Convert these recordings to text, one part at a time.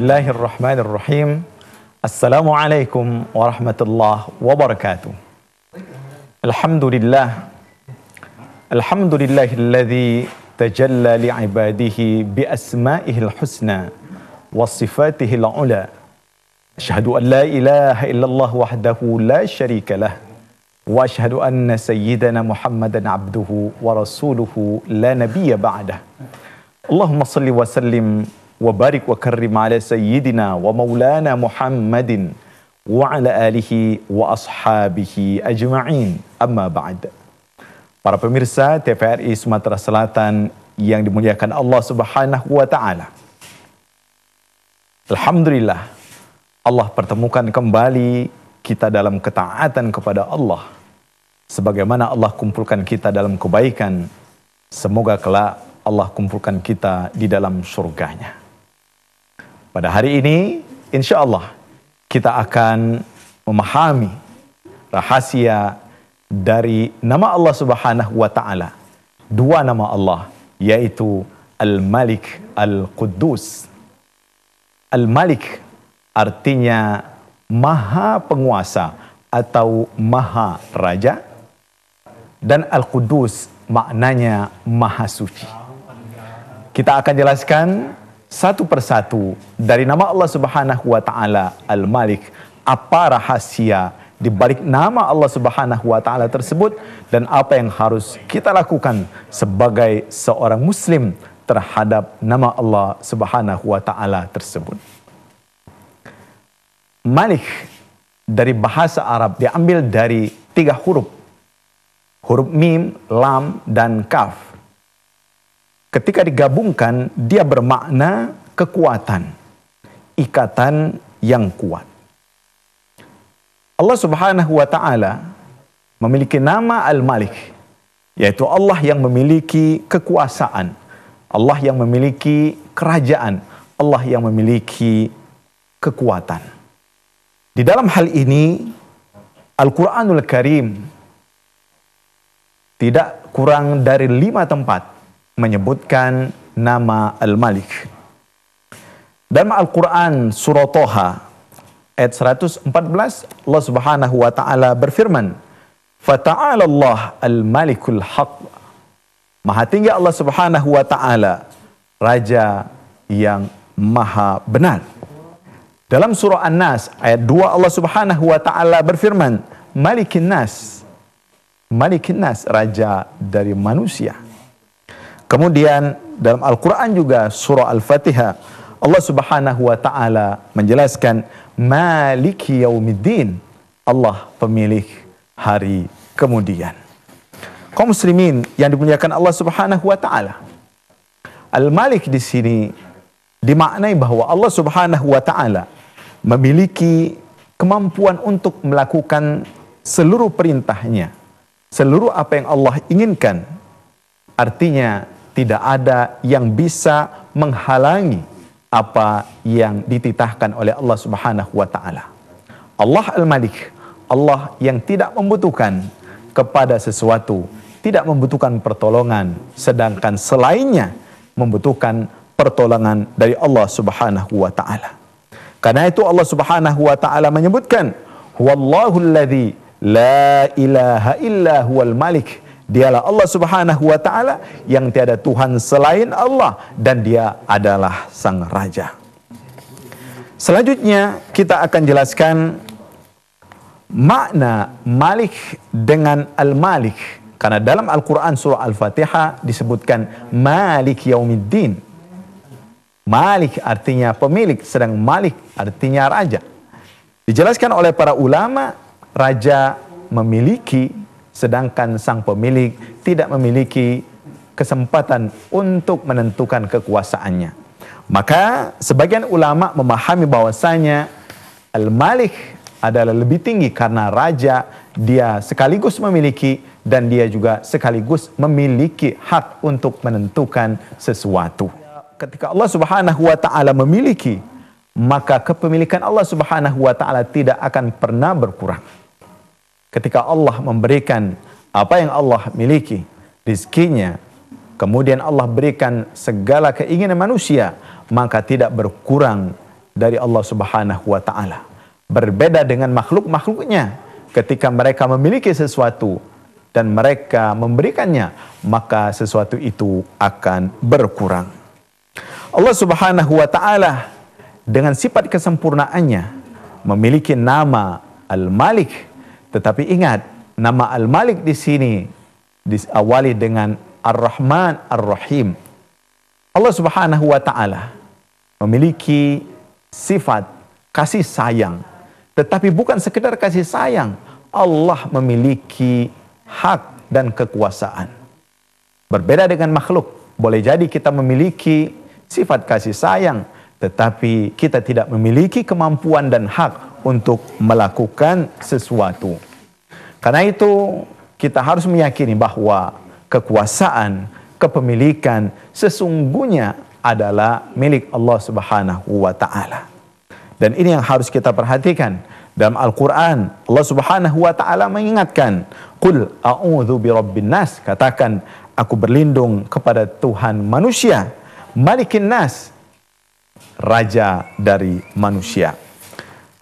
Bismillahirrahmanirrahim. Assalamualaikum warahmatullahi wabarakatuh. Alhamdulillah. Alhamdulillahilladzi tajalla li'ibadihi bi asma'ihil husna wa sifatihil ula. Asyhadu an la ilaha illallah wahdahu la syarika lah. Wa asyhadu anna sayyidana Muhammadan abduhu wa rasuluhu la nabiyya ba'dah. Allahumma salli wa sallim wa barik wa karrim ala sayyidina wa maulana Muhammadin wa ala alihi wa ashabihi ajma'in. Amma ba'd. Para pemirsa TVRI Sumatera Selatan yang dimuliakan Allah Subhanahu wa taala. Alhamdulillah, Allah pertemukan kembali kita dalam ketaatan kepada Allah. Sebagaimana Allah kumpulkan kita dalam kebaikan, semoga kelak Allah kumpulkan kita di dalam surganya. Pada hari ini, insya Allah, kita akan memahami rahasia dari nama Allah Subhanahu wa Ta'ala. Dua nama Allah, yaitu Al-Malik, Al-Quddus. Al-Malik artinya Maha Penguasa atau Maha Raja. Dan Al-Quddus maknanya Maha Suci. Kita akan jelaskan satu persatu dari nama Allah Subhanahu wa taala Al-Malik, apa rahasia di balik nama Allah Subhanahu wa taala tersebut dan apa yang harus kita lakukan sebagai seorang muslim terhadap nama Allah Subhanahu wa taala tersebut. Malik dari bahasa Arab diambil dari 3 huruf. Huruf mim, lam, dan kaf. Ketika digabungkan, dia bermakna kekuatan, ikatan yang kuat. Allah Subhanahu wa taala memiliki nama Al-Malik, yaitu Allah yang memiliki kekuasaan, Allah yang memiliki kerajaan, Allah yang memiliki kekuatan. Di dalam hal ini, Al-Quranul Karim tidak kurang dari 5 tempat menyebutkan nama Al-Malik. Dalam Al-Quran surah Toha ayat 114, Allah Subhanahu wa taala berfirman, "Fata'ala Allah Al-Malikul Haq." Maha tinggi Allah Subhanahu wa taala, Raja yang maha benar. Dalam surah An-Nas ayat 2, Allah Subhanahu wa taala berfirman, "Malikin Nas." Malikin Nas, Raja dari manusia. Kemudian dalam Al-Quran juga surah Al-Fatihah, Allah Subhanahu wa taala menjelaskan Maliki Yaumiddin, Allah pemilik hari kemudian. Kaum muslimin yang dimuliakan Allah Subhanahu wa taala, Al-Malik di sini dimaknai bahwa Allah Subhanahu wa taala memiliki kemampuan untuk melakukan seluruh perintahnya, seluruh apa yang Allah inginkan. Artinya tidak ada yang bisa menghalangi apa yang dititahkan oleh Allah Subhanahu wa taala. Allah Al-Malik, Allah yang tidak membutuhkan kepada sesuatu, tidak membutuhkan pertolongan, sedangkan selainnya membutuhkan pertolongan dari Allah Subhanahu wa taala. Karena itu Allah Subhanahu wa taala menyebutkan, "Huwallahu alladzi la ilaha illa huwal malik." Dialah Allah Subhanahu wa taala yang tiada Tuhan selain Allah dan dia adalah sang raja. Selanjutnya kita akan jelaskan makna Malik dengan Al-Malik. Karena dalam Al-Quran surah Al-Fatihah disebutkan Malik Yaumiddin. Malik artinya pemilik, sedang Malik artinya raja. Dijelaskan oleh para ulama, raja memiliki, sedangkan sang pemilik tidak memiliki kesempatan untuk menentukan kekuasaannya. Maka sebagian ulama memahami bahwasanya Al-Malik adalah lebih tinggi karena raja, dia sekaligus memiliki dan dia juga sekaligus memiliki hak untuk menentukan sesuatu. Ketika Allah Subhanahu wa taala memiliki, maka kepemilikan Allah Subhanahu wa taala tidak akan pernah berkurang. Ketika Allah memberikan apa yang Allah miliki, rizkinya, kemudian Allah berikan segala keinginan manusia, maka tidak berkurang dari Allah Subhanahu wa taala. Berbeda dengan makhluk-makhluknya, ketika mereka memiliki sesuatu dan mereka memberikannya, maka sesuatu itu akan berkurang. Allah Subhanahu wa taala dengan sifat kesempurnaannya memiliki nama Al-Malik, tetapi ingat, nama Al-Malik di sini diawali dengan Ar-Rahman Ar-Rahim. Allah Subhanahu wa taala memiliki sifat kasih sayang, tetapi bukan sekedar kasih sayang. Allah memiliki hak dan kekuasaan. Berbeda dengan makhluk, boleh jadi kita memiliki sifat kasih sayang, tetapi kita tidak memiliki kemampuan dan hak untuk melakukan sesuatu. Karena itu kita harus meyakini bahwa kekuasaan, kepemilikan sesungguhnya adalah milik Allah Subhanahu wa taala. Dan ini yang harus kita perhatikan. Dalam Al-Quran, Allah Subhanahu wa taala mengingatkan, "Qul a'udzu birabbin nas," katakan, aku berlindung kepada Tuhan manusia, Malikin nas, raja dari manusia.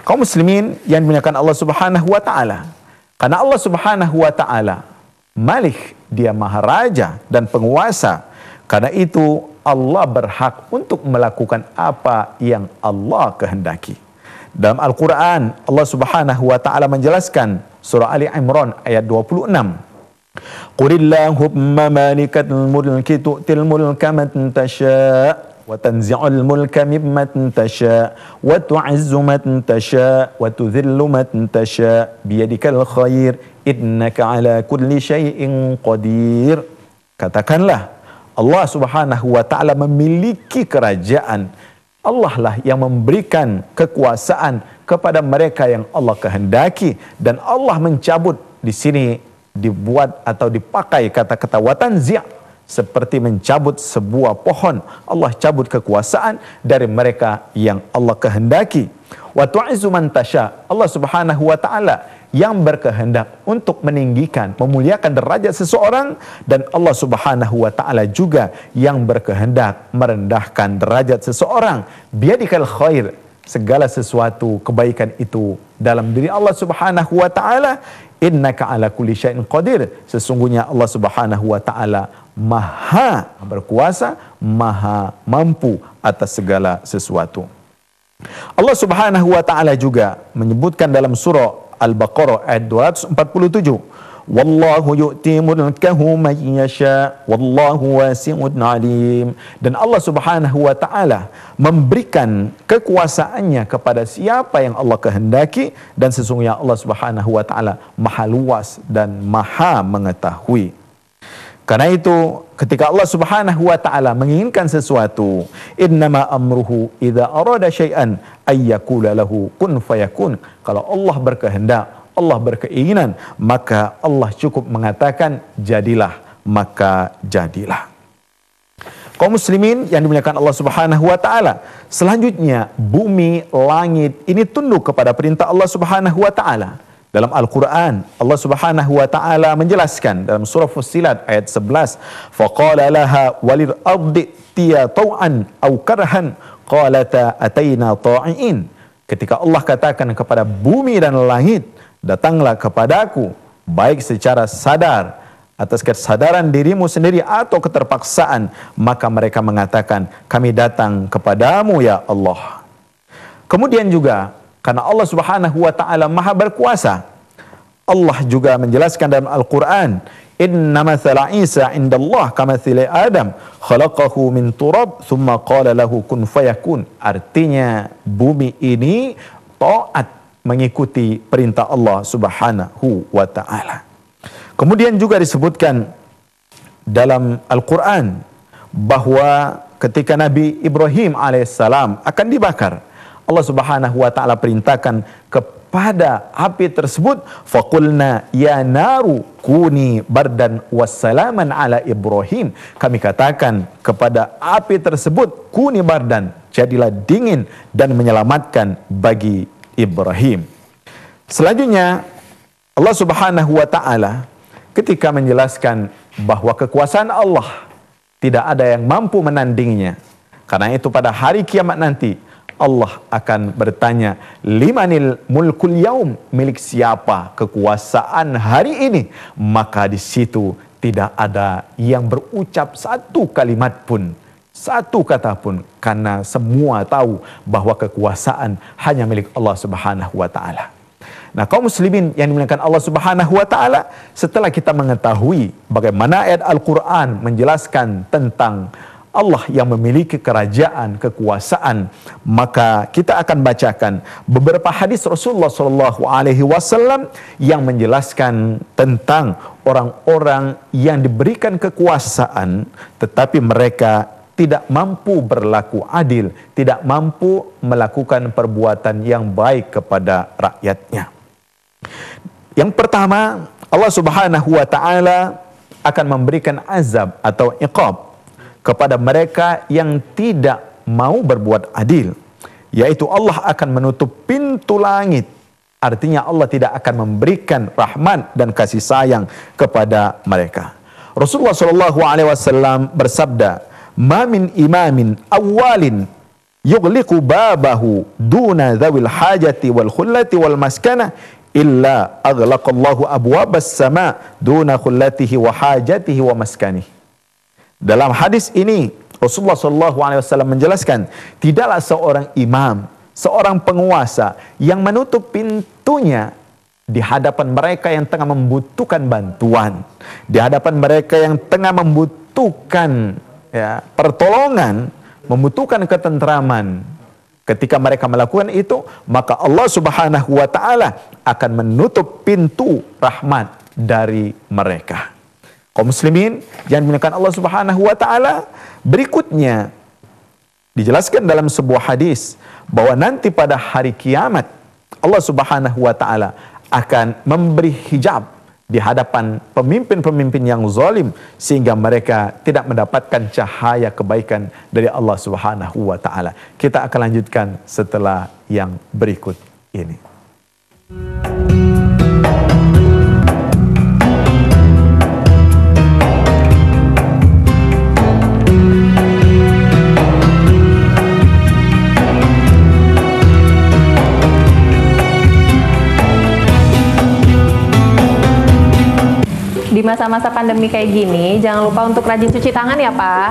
Kaum muslimin yang dimuliakan Allah Subhanahu wa taala, karena Allah Subhanahu wa taala Malik, dia maha raja dan penguasa. Karena itu Allah berhak untuk melakukan apa yang Allah kehendaki. Dalam Al-Quran, Allah Subhanahu wa ta'ala menjelaskan, surah Ali Imran ayat 26. Qulillahumma malikatul mulki tu'til mulka man tasha' wa tanzi'ul mulka mimman tasha' wa tu'izzu man tasha' wa tudhillu man tasha' biyadikal khair innaka ala kulli syai'in qadir. Katakanlah, Allah Subhanahu wa ta'ala memiliki kerajaan. Allah lah yang memberikan kekuasaan kepada mereka yang Allah kehendaki, dan Allah mencabut. Di sini dibuat atau dipakai kata-kata watanzi' seperti mencabut sebuah pohon. Allah cabut kekuasaan dari mereka yang Allah kehendaki. Wa tu'izzu man tasha', Allah Subhanahu wa ta'ala yang berkehendak untuk meninggikan, memuliakan derajat seseorang, dan Allah Subhanahu wa ta'ala juga yang berkehendak merendahkan derajat seseorang. Biyadikal khair, segala sesuatu kebaikan itu dalam diri Allah Subhanahu wa ta'ala. Innaka ala kulli syai'in qadir, sesungguhnya Allah Subhanahu wa ta'ala maha berkuasa, maha mampu atas segala sesuatu. Allah Subhanahu wa ta'ala juga menyebutkan dalam surah Al-Baqarah ayat 247, wallahu yu'ti mulkahu man yasha wallahu wasi'un alim. Dan Allah Subhanahu wa ta'ala memberikan kekuasaannya kepada siapa yang Allah kehendaki, dan sesungguhnya Allah Subhanahu wa ta'ala maha luas dan maha mengetahui. Karena itu ketika Allah Subhanahu wa ta'ala menginginkan sesuatu, innama amruhu idza arada syai'an ayyakula lahu kun fayakun. Kalau Allah berkehendak, Allah berkeinginan, maka Allah cukup mengatakan jadilah, maka jadilah. Kaum muslimin yang dimuliakan Allah Subhanahu wa ta'ala, selanjutnya bumi, langit ini tunduk kepada perintah Allah Subhanahu wa ta'ala. Dalam Al-Quran, Allah Subhanahu wa ta'ala menjelaskan dalam surah Fussilat ayat 11, faqala laha walil ardi tiya taw'an aw karhan qalata ataina ta'iin. Ketika Allah katakan kepada bumi dan langit, datanglah kepadaku, baik secara sadar, atas kesadaran dirimu sendiri atau keterpaksaan, maka mereka mengatakan, kami datang kepadamu ya Allah. Kemudian juga, karena Allah Subhanahu wa ta'ala maha berkuasa, Allah juga menjelaskan dalam Al-Quran, inna mathala Isa indallah kamathili Adam khalaqahu min turab thumma qala lahu kun fayakun. Artinya bumi ini taat mengikuti perintah Allah Subhanahu wa ta'ala. Kemudian juga disebutkan dalam Al-Quran bahwa ketika Nabi Ibrahim alaihissalam akan dibakar, Allah Subhanahu wa ta'ala perintahkan kepada api tersebut, faqulna ya naru kuni bardan wassalaman ala Ibrahim. Kami katakan kepada api tersebut, kuni bardan, jadilah dingin dan menyelamatkan bagi Ibrahim. Selanjutnya Allah Subhanahu wa ta'ala ketika menjelaskan bahwa kekuasaan Allah tidak ada yang mampu menandinginya. Karena itu pada hari kiamat nanti Allah akan bertanya, limanil mulkul yaum, milik siapa kekuasaan hari ini? Maka di situ tidak ada yang berucap satu kalimat pun, satu kata pun, karena semua tahu bahwa kekuasaan hanya milik Allah Subhanahu wa taala. Nah, kaum muslimin yang dimuliakan Allah Subhanahu wa taala, setelah kita mengetahui bagaimana ayat Al-Qur'an menjelaskan tentang Allah yang memiliki kerajaan, kekuasaan, maka kita akan bacakan beberapa hadis Rasulullah Shallallahu alaihi wasallam yang menjelaskan tentang orang-orang yang diberikan kekuasaan tetapi mereka tidak mampu berlaku adil, tidak mampu melakukan perbuatan yang baik kepada rakyatnya. Yang pertama, Allah Subhanahu wa taala akan memberikan azab atau iqab kepada mereka yang tidak mau berbuat adil, yaitu Allah akan menutup pintu langit. Artinya Allah tidak akan memberikan rahmat dan kasih sayang kepada mereka. Rasulullah Shallallahu alaihi wasallam bersabda, "Ma min imamin awwalin yughliqu babahu duna dzawil hajati wal khullati wal maskana illa aghlaqallahu abwabas sama duna khullatihi wa hajatihi wa maskanihi." Dalam hadis ini Rasulullah SAW menjelaskan, tidaklah seorang imam, seorang penguasa yang menutup pintunya di hadapan mereka yang tengah membutuhkan bantuan, di hadapan mereka yang tengah membutuhkan pertolongan, membutuhkan ketentraman. Ketika mereka melakukan itu, maka Allah Subhanahu wa taala akan menutup pintu rahmat dari mereka. Kaum muslimin yang dimuliakan Allah Subhanahu wa taala, berikutnya dijelaskan dalam sebuah hadis bahwa nanti pada hari kiamat Allah Subhanahu wa taala akan memberi hijab di hadapan pemimpin-pemimpin yang zalim sehingga mereka tidak mendapatkan cahaya kebaikan dari Allah Subhanahu wa taala. Kita akan lanjutkan setelah yang berikut ini. Di masa-masa pandemi kayak gini, jangan lupa untuk rajin cuci tangan ya, Pak.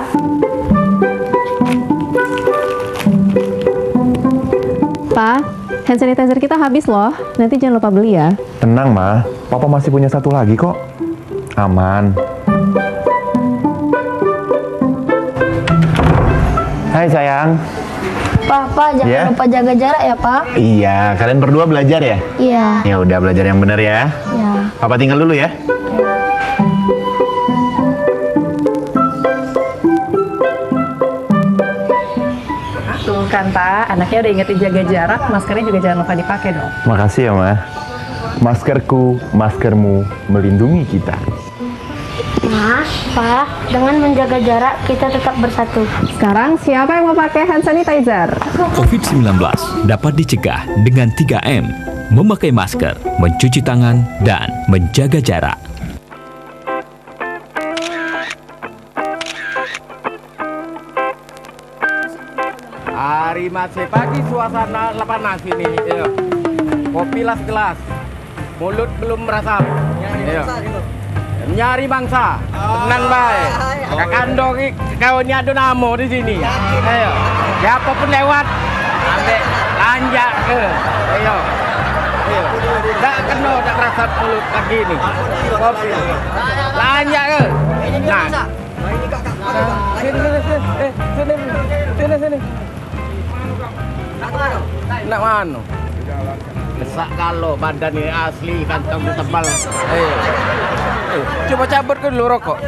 Pak, hand sanitizer kita habis loh. Nanti jangan lupa beli ya. Tenang, Ma. Papa masih punya satu lagi kok. Aman. Hai, sayang. Pak, jangan lupa jaga jarak ya, Pak. Iya, kalian berdua belajar ya? Iya. Ya udah, belajar yang benar ya. Iya. Papa tinggal dulu ya. Tuh kan, Pak. Anaknya udah ingetin jaga jarak, maskernya juga jangan lupa dipakai dong. Makasih ya, Ma. Maskerku, maskermu melindungi kita. Ma, Pak, dengan menjaga jarak kita tetap bersatu. Sekarang siapa yang mau pakai hand sanitizer? COVID-19 dapat dicegah dengan 3M, memakai masker, mencuci tangan, dan menjaga jarak. Hari masih pagi suasana panas ini. Kopilah segelas. Mulut belum merasap. Nyari mangsa. Tenang baik. Kakandong kawannya ada namo di sini. Ayo. Siapapun lewat ambil lanjak ke. Ayo. Ayo. Tak kena tak merasap mulut lagi ni. Kopi. Lanjak ke. Nah. Sini. Nak mana? Besak kalau badan ini asli, kantong tebal. Coba cabut ke dulu rokok.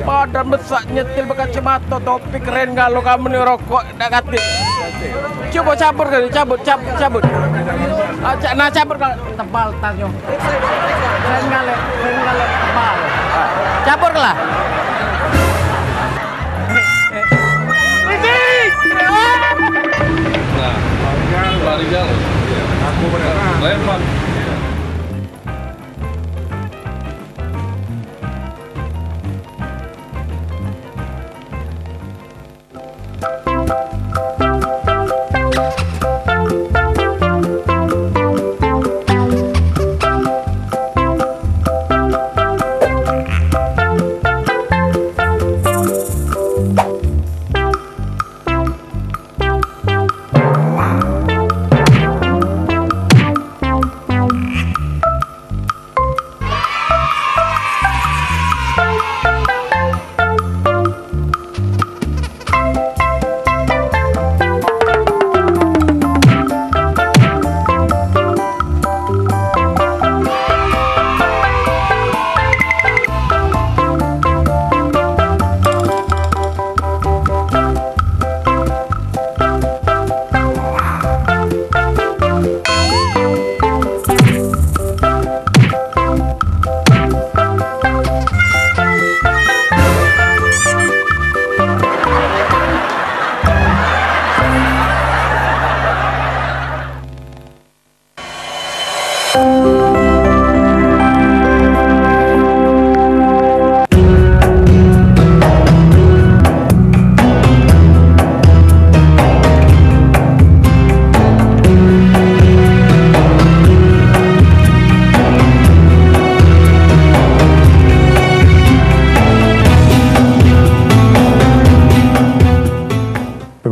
Badan besak, nyetil berkacamata, topi keren kalau kamu nih rokok tak kati. Coba cabut ke, cabut. Nah cabut kalau tebal tanyo. Keren kali tebal. Cabut lah. Lari jalan. Aku lempar.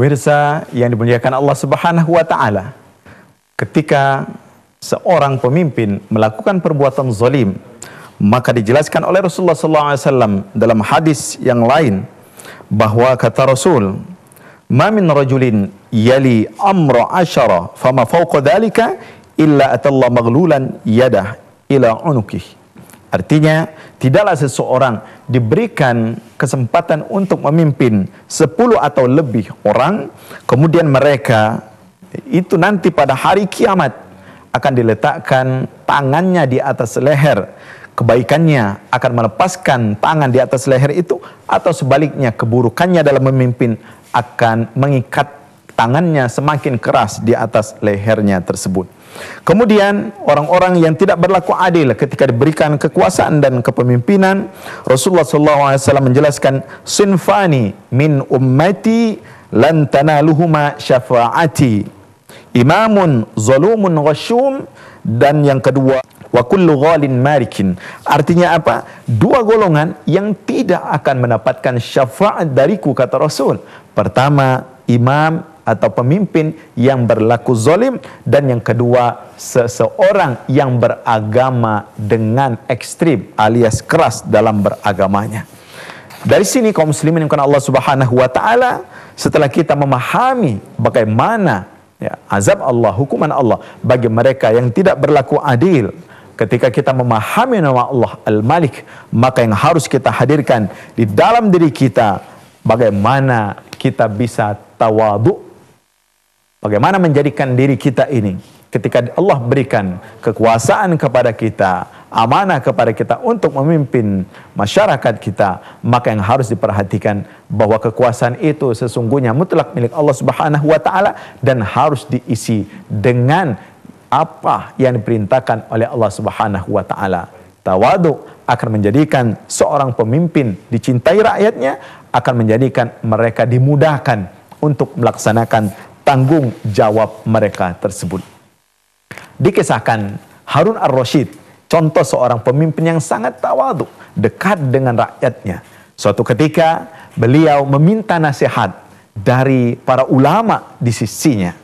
Pemirsa yang dimuliakan Allah Subhanahu wa taala, ketika seorang pemimpin melakukan perbuatan zalim, maka dijelaskan oleh Rasulullah SAW dalam hadis yang lain bahwa kata Rasul, "Ma min rajulin yali amra asyara fama fawqa dhalika illa atallah maghlulan yadah ila unuqih." Artinya, tidaklah seseorang diberikan kesempatan untuk memimpin 10 atau lebih orang, kemudian mereka itu nanti pada hari kiamat akan diletakkan tangannya di atas leher. Kebaikannya akan melepaskan tangan di atas leher itu, atau sebaliknya keburukannya dalam memimpin akan mengikat tangannya semakin keras di atas lehernya tersebut. Kemudian orang-orang yang tidak berlaku adil ketika diberikan kekuasaan dan kepemimpinan, Rasulullah SAW menjelaskan, "Sinfani min ummati lan tanaluhuma syafa'ati, imamun zalumun ghasyum," dan yang kedua, "wa kullu ghalin marikin." Artinya apa? Dua golongan yang tidak akan mendapatkan syafaat dariku, kata Rasul. Pertama, imam atau pemimpin yang berlaku zalim, dan yang kedua, seseorang yang beragama dengan ekstrim alias keras dalam beragamanya. Dari sini kaum muslimin yang karena Allah Subhanahu wa taala, setelah kita memahami bagaimana azab Allah, hukuman Allah bagi mereka yang tidak berlaku adil, ketika kita memahami nama Allah Al-Malik, maka yang harus kita hadirkan di dalam diri kita, bagaimana kita bisa tawadhu. Bagaimana menjadikan diri kita ini, ketika Allah berikan kekuasaan kepada kita, amanah kepada kita untuk memimpin masyarakat kita, maka yang harus diperhatikan bahwa kekuasaan itu sesungguhnya mutlak milik Allah Subhanahu wa taala, dan harus diisi dengan apa yang diperintahkan oleh Allah Subhanahu wa taala. Tawadhu akan menjadikan seorang pemimpin dicintai rakyatnya, akan menjadikan mereka dimudahkan untuk melaksanakan tanggung jawab mereka tersebut. Dikisahkan Harun ar-Rasyid, contoh seorang pemimpin yang sangat tawadhu, dekat dengan rakyatnya. Suatu ketika beliau meminta nasihat dari para ulama di sisinya.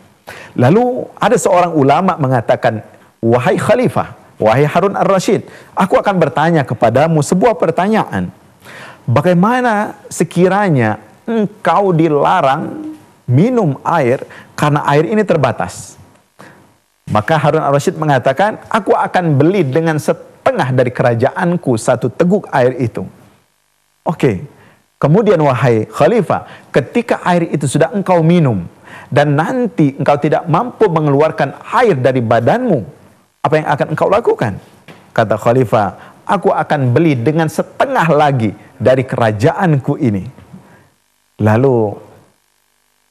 Lalu ada seorang ulama mengatakan, "Wahai Khalifah, wahai Harun ar-Rasyid, aku akan bertanya kepadamu sebuah pertanyaan. Bagaimana sekiranya engkau dilarang minum air karena air ini terbatas?" Maka Harun ar-Rasyid mengatakan, "Aku akan beli dengan setengah dari kerajaanku 1 teguk air itu." Oke. Kemudian wahai Khalifah, ketika air itu sudah engkau minum dan nanti engkau tidak mampu mengeluarkan air dari badanmu, apa yang akan engkau lakukan? Kata Khalifah, "Aku akan beli dengan setengah lagi dari kerajaanku ini." Lalu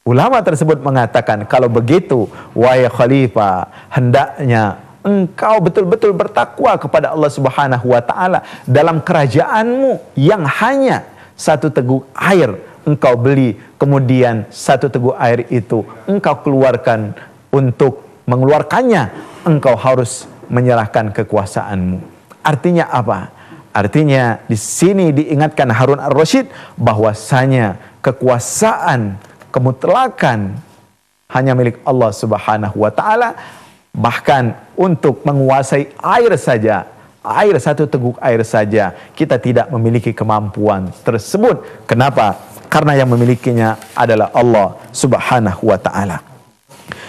ulama tersebut mengatakan, "Kalau begitu, wahai Khalifah, hendaknya engkau betul-betul bertakwa kepada Allah Subhanahu wa taala. Dalam kerajaanmu yang hanya 1 teguk air engkau beli, kemudian 1 teguk air itu engkau keluarkan, untuk mengeluarkannya engkau harus menyerahkan kekuasaanmu." Artinya apa? Artinya di sini diingatkan Harun ar-Rasyid bahwasanya kekuasaan, kemutlakan hanya milik Allah Subhanahu wa taala. Bahkan untuk menguasai air saja, air 1 teguk air saja, kita tidak memiliki kemampuan tersebut. Kenapa? Karena yang memilikinya adalah Allah Subhanahu wa taala.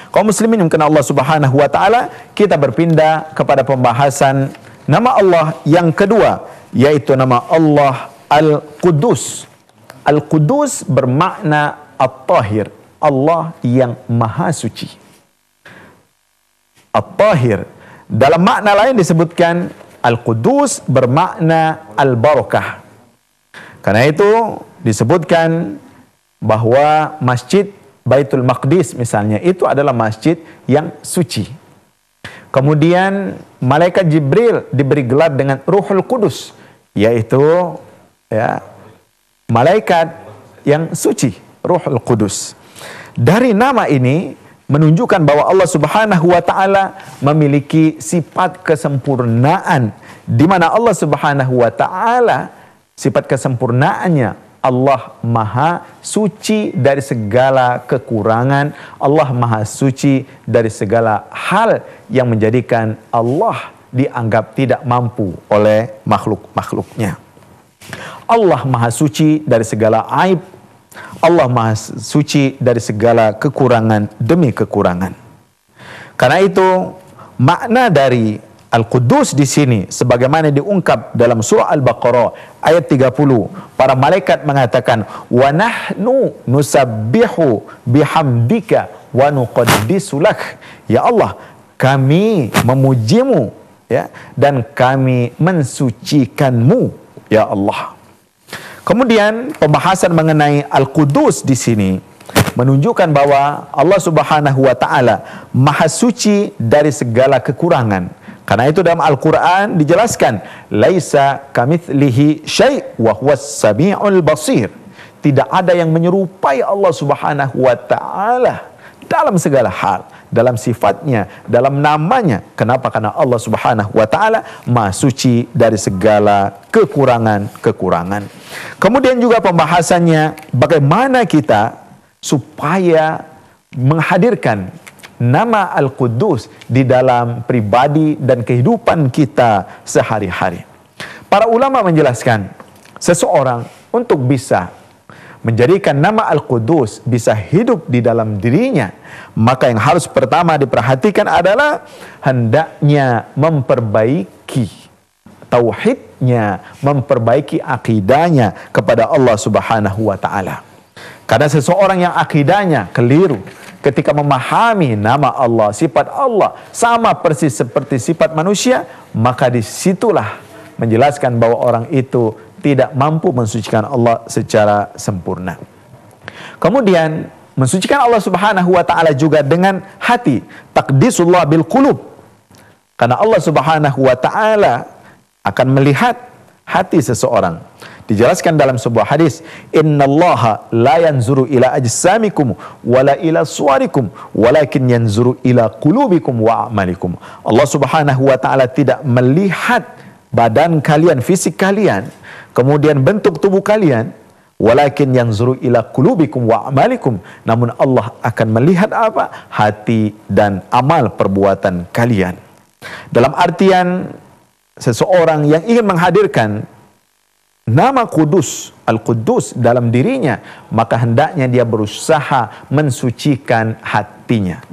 Kaum muslimin yang kena Allah Subhanahu wa taala, kita berpindah kepada pembahasan nama Allah yang kedua, yaitu nama Allah Al-Qudus. Al-Qudus bermakna At-Tahir, Allah yang maha suci. At-Tahir, dalam makna lain disebutkan Al-Qudus bermakna Al-Barakah. Karena itu disebutkan bahwa masjid Baitul Maqdis misalnya, itu adalah masjid yang suci. Kemudian malaikat Jibril diberi gelar dengan Ruhul Qudus, yaitu malaikat yang suci, Ruhul Qudus. Dari nama ini menunjukkan bahwa Allah Subhanahu wa taala memiliki sifat kesempurnaan, di mana Allah Subhanahu wa taala sifat kesempurnaannya Allah Maha Suci dari segala kekurangan. Allah Maha Suci dari segala hal yang menjadikan Allah dianggap tidak mampu oleh makhluk-makhluknya. Allah Maha Suci dari segala aib. Allah Maha Suci dari segala kekurangan demi kekurangan. Karena itu makna dari Al-Quddus di sini sebagaimana diungkap dalam surah Al-Baqarah ayat 30, para malaikat mengatakan, wa nahnu nusabbihu bihamdika wa nuqaddisu lak. Ya Allah, kami memujimu, ya, dan kami mensucikanmu, ya Allah. Kemudian pembahasan mengenai Al-Quddus di sini menunjukkan bahwa Allah Subhanahu wa taala Maha Suci dari segala kekurangan. Karena itu dalam Al-Quran dijelaskan, laisa kamitslihi syai' wa huwas sami'ul basir. Tidak ada yang menyerupai Allah Subhanahu wa taala dalam segala hal, dalam sifatnya, dalam namanya. Kenapa? Karena Allah Subhanahu wa taala Maha Suci dari segala kekurangan-kekurangan. Kemudian juga pembahasannya bagaimana kita supaya menghadirkan nama Al-Quddus di dalam pribadi dan kehidupan kita sehari-hari. Para ulama menjelaskan, seseorang untuk bisa menjadikan nama Al-Quddus bisa hidup di dalam dirinya, maka yang harus pertama diperhatikan adalah hendaknya memperbaiki tauhidnya, memperbaiki akidahnya kepada Allah Subhanahu wa taala. Karena seseorang yang akidahnya keliru ketika memahami nama Allah, sifat Allah sama persis seperti sifat manusia, maka disitulah menjelaskan bahwa orang itu tidak mampu mensucikan Allah secara sempurna. Kemudian mensucikan Allah Subhanahu wa taala juga dengan hati, taqdisullah bil qulub. Karena Allah Subhanahu wa taala akan melihat hati seseorang. Dijelaskan dalam sebuah hadis, innallaha la yanzuru ila ajsamikum wala ila suwarikum walakin yanzuru ila qulubikum wa a'malikum. Allah Subhanahu wa taala tidak melihat badan kalian, fisik kalian, kemudian bentuk tubuh kalian, walakin yanzuru ila qulubikum wa a'malikum. Namun Allah akan melihat apa? Hati dan amal perbuatan kalian. Dalam artian seseorang yang ingin menghadirkan nama Kudus, Al-Quddus dalam dirinya, maka hendaknya dia berusaha mensucikan hatinya.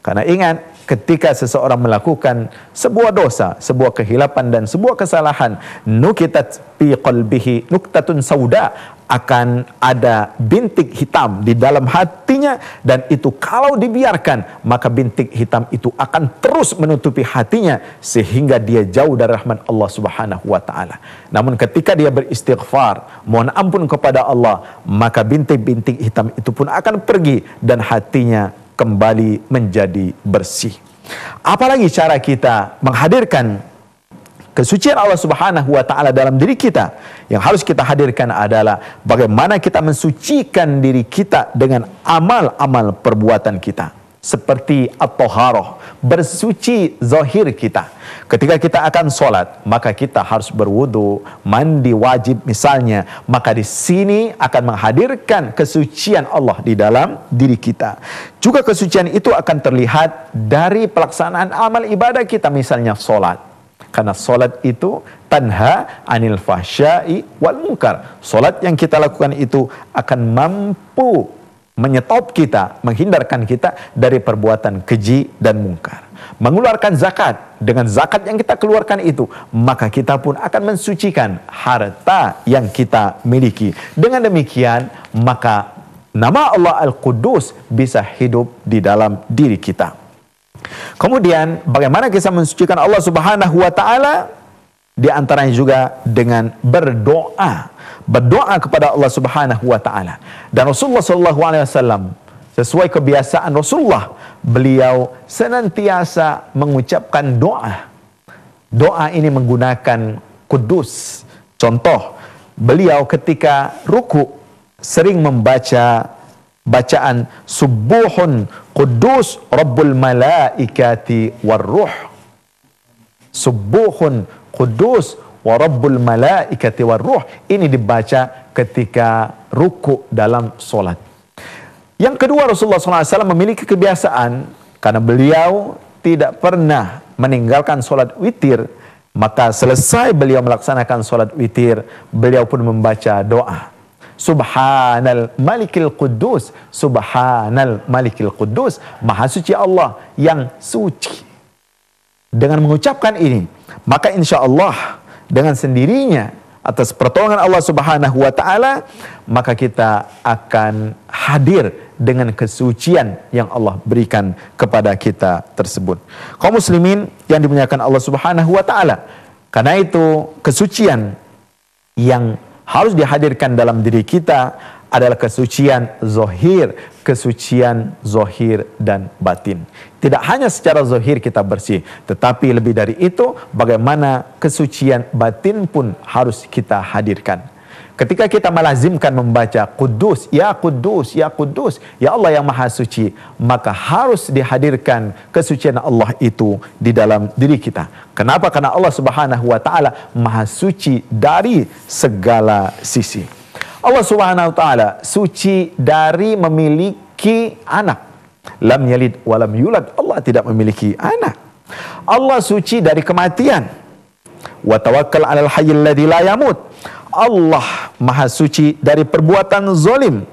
Karena ingat, ketika seseorang melakukan sebuah dosa, sebuah kehilapan dan sebuah kesalahan, nukitat fi qalbihi nuktatun sauda, akan ada bintik hitam di dalam hatinya, dan itu kalau dibiarkan maka bintik hitam itu akan terus menutupi hatinya sehingga dia jauh dari rahmat Allah Subhanahu wa taala. Namun ketika dia beristighfar, mohon ampun kepada Allah, maka bintik-bintik hitam itu pun akan pergi dan hatinya kembali menjadi bersih. Apalagi cara kita menghadirkan kesucian Allah Subhanahu wa taala dalam diri kita? Yang harus kita hadirkan adalah bagaimana kita mensucikan diri kita dengan amal-amal perbuatan kita. Seperti at-taharah, bersuci zahir kita. Ketika kita akan sholat, maka kita harus berwudu, mandi wajib misalnya. Maka di sini akan menghadirkan kesucian Allah di dalam diri kita. Juga kesucian itu akan terlihat dari pelaksanaan amal ibadah kita, misalnya sholat. Karena solat itu tanha anil fahsyai wal munkar. Solat yang kita lakukan itu akan mampu menyetop kita, menghindarkan kita dari perbuatan keji dan mungkar. Mengeluarkan zakat, dengan zakat yang kita keluarkan itu, maka kita pun akan mensucikan harta yang kita miliki. Dengan demikian, maka nama Allah Al-Quddus bisa hidup di dalam diri kita. Kemudian bagaimana kita mensucikan Allah Subhanahu wa taala? Di antaranya juga dengan berdoa. Berdoa kepada Allah Subhanahu wa taala. Dan Rasulullah sallallahu alaihi wasallam, sesuai kebiasaan Rasulullah, beliau senantiasa mengucapkan doa. Doa ini menggunakan kudus. Contoh, beliau ketika ruku sering membaca bacaan subuhun Qudus Rabbul Malaikati Warruh. Subuhun Qudus wa Rabbul Malaikati Warruh. Ini dibaca ketika ruku dalam solat. Yang kedua, Rasulullah SAW memiliki kebiasaan, karena beliau tidak pernah meninggalkan solat witir, maka selesai beliau melaksanakan solat witir, beliau pun membaca doa. Subhanal Malikil Quddus, Subhanal Malikil Quddus, Maha Suci Allah yang suci. Dengan mengucapkan ini, maka insya Allah dengan sendirinya atas pertolongan Allah Subhanahu wa Ta'ala, maka kita akan hadir dengan kesucian yang Allah berikan kepada kita tersebut. Kaum muslimin yang dimuliakan Allah Subhanahu wa Ta'ala, karena itu kesucian yang harus dihadirkan dalam diri kita adalah kesucian zohir, kesucian zohir dan batin. Tidak hanya secara zohir kita bersih, tetapi lebih dari itu, bagaimana kesucian batin pun harus kita hadirkan. Ketika kita melazimkan membaca Kudus, Ya Kudus, Ya Kudus, Ya Allah yang Maha Suci, maka harus dihadirkan kesucian Allah itu di dalam diri kita. Kenapa? Karena Allah Subhanahu wa Ta'ala Maha Suci dari segala sisi. Allah Subhanahu wa Ta'ala suci dari memiliki anak. Lam yalid walam yulad, Allah tidak memiliki anak. Allah suci dari kematian. Wa tawakkal 'alal hayyil ladzi la yamut. Allah Maha Suci dari perbuatan zalim.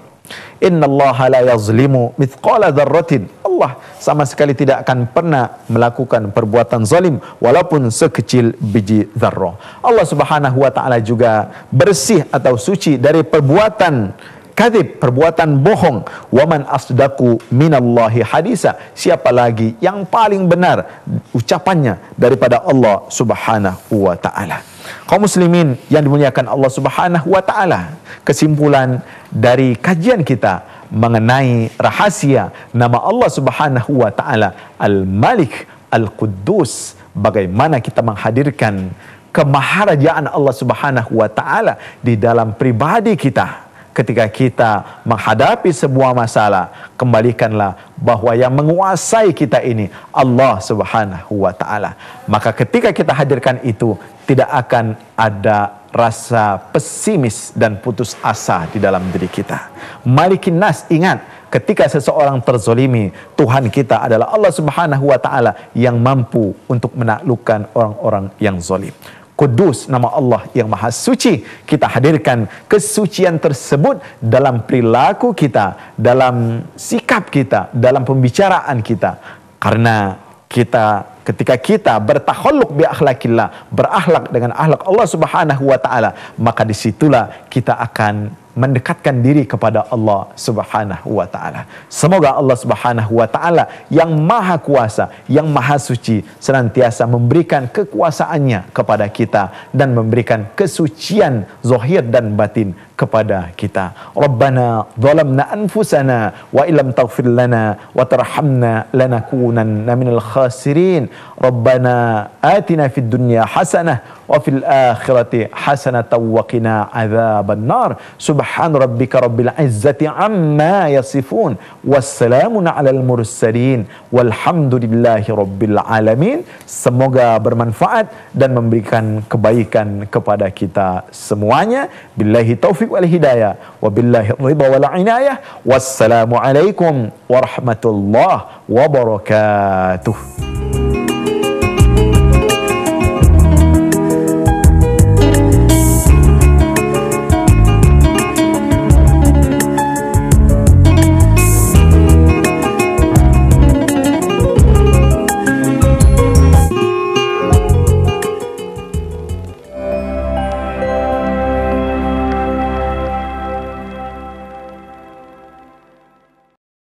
Innallaha la yazlimu mithqala dzarratin. Allah sama sekali tidak akan pernah melakukan perbuatan zalim walaupun sekecil biji zarrah. Allah Subhanahu wa Ta'ala juga bersih atau suci dari perbuatan kadzib, perbuatan bohong. Waman asdaqu minallahi hadisa. Siapa lagi yang paling benar ucapannya daripada Allah Subhanahu wa Ta'ala. Kaum muslimin yang dimuliakan Allah Subhanahu wa Ta'ala, kesimpulan dari kajian kita mengenai rahasia nama Allah Subhanahu wa Ta'ala Al-Malik, Al-Quddus, bagaimana kita menghadirkan kemaharajaan Allah Subhanahu wa Ta'ala di dalam pribadi kita. Ketika kita menghadapi sebuah masalah, kembalikanlah bahwa yang menguasai kita ini Allah Subhanahu wa Ta'ala. Maka ketika kita hadirkan itu, tidak akan ada rasa pesimis dan putus asa di dalam diri kita. Malikin nas, ingat, ketika seseorang terzolimi, Tuhan kita adalah Allah Subhanahu wa Ta'ala yang mampu untuk menaklukkan orang-orang yang zolim. Kudus, nama Allah yang Maha Suci, kita hadirkan kesucian tersebut dalam perilaku kita, dalam sikap kita, dalam pembicaraan kita. Karena ketika kita bertakhalluk bi akhlakillah, berakhlak dengan akhlak Allah Subhanahu wa Ta'ala, maka disitulah kita akan mendekatkan diri kepada Allah Subhanahu wa Ta'ala. Semoga Allah Subhanahu wa Ta'ala yang Maha Kuasa, yang Maha Suci, senantiasa memberikan kekuasaannya kepada kita dan memberikan kesucian zahir dan batin kepada kita. Rabbana zalamna anfusana wa illam taghfir lana wa tarhamna lanakunanna minal khasirin. Rabbana atina fid dunya hasanah wa fil akhirati hasanatan wa qina adzaban nar. Subhan rabbika rabbil izzati amma yasifun. Wassalamun alal mursalin. Walhamdulillahi rabbil alamin. Semoga bermanfaat dan memberikan kebaikan kepada kita semuanya. Billahi taufiq wal hidayah. Wabillahi ridha wal inayah. Wassalamu alaikum warahmatullahi wabarakatuh.